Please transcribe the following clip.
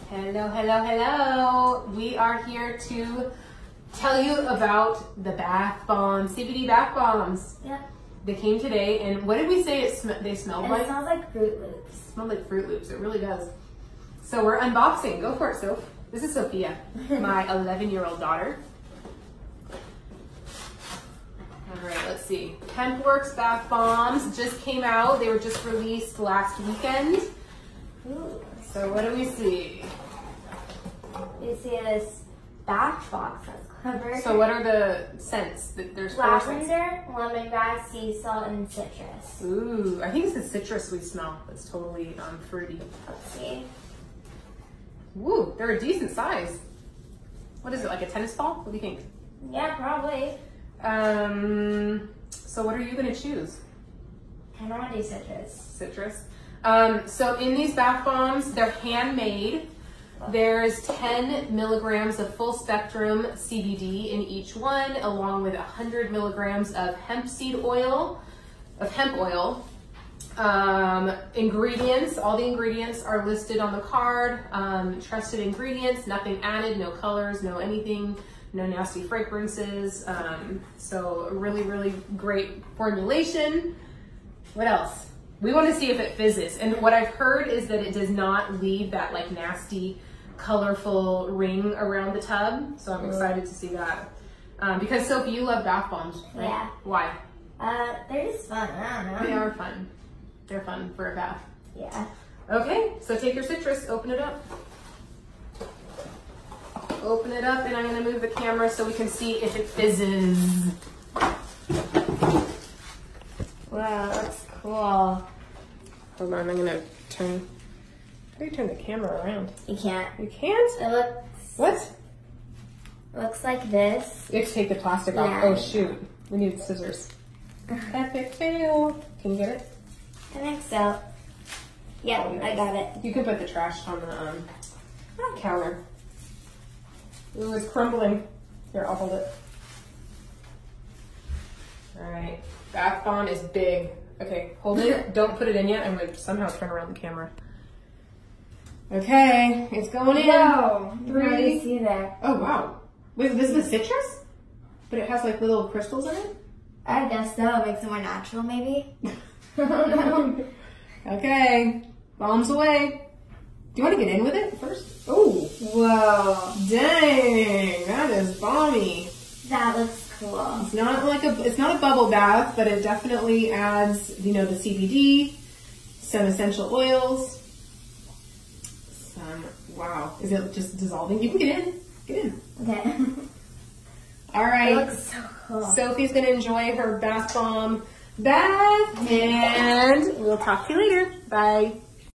Hello, hello, hello. We are here to tell you about the bath bombs, CBD Bath Bombs. Yep. They came today, and what did we say they smelled like? It smells like Fruit Loops. It smelled like Fruit Loops, it really does. So we're unboxing. Go for it, Soph. This is Sophia, my 11-year-old daughter. All right, let's see. HempWorks Bath Bombs just came out. They were just released last weekend. Ooh. So what do we see? You see this bath box that's covered. So what are the scents? There's four scents. Lavender, lemongrass, sea salt, and citrus. Ooh, I think it's the citrus we smell. It's totally fruity. Let's see. Ooh, they're a decent size. What is it, like a tennis ball? What do you think? Yeah, probably. So what are you gonna choose? I don't want to do citrus. Citrus. So in these bath bombs, they're handmade. There's 10 milligrams of full spectrum CBD in each one, along with 100 milligrams of hemp oil. Ingredients, all the ingredients are listed on the card. Trusted ingredients, nothing added, no colors, no anything, no nasty fragrances. So really, really great formulation. What else? We want to see if it fizzes. And what I've heard is that it does not leave that like nasty, colorful ring around the tub. So I'm excited to see that. Because Sophie, you love bath bombs, right? Yeah. Why? They're just fun. I don't know. They are fun. They're fun for a bath. Yeah. Okay, so take your citrus, open it up. Open it up, and I'm gonna move the camera so we can see if it fizzes. Wow, that's cool. Hold on, I'm gonna turn, how do you turn the camera around? You can't. You can't? It looks. What? Looks like this. You have to take the plastic off. Yeah. Oh shoot, we need scissors. Epic fail. Can you get it? I think so. Yeah, Oh, nice. I got it. You can put the trash on the counter. Ooh, it's crumbling. Here, I'll hold it. All right, bath bomb is big. Okay, hold it. Don't put it in yet. I'm gonna somehow turn around the camera. Okay, it's going in. Whoa! Three. What do you see there? Oh wow. Wait, this is the citrus? But it has like little crystals in it? I guess so. It makes it more natural, maybe. I don't know. Okay, bombs away. Do you want to get in with it first? Oh, Whoa! dang, that is balmy. That looks cool. It's not like it's not a bubble bath, but it definitely adds, you know, the CBD, some essential oils, some, wow, is it just dissolving? You can get in, get in. Okay. All right. It looks so cool. Sophie's gonna enjoy her bath bomb bath, and we'll talk to you later. Bye.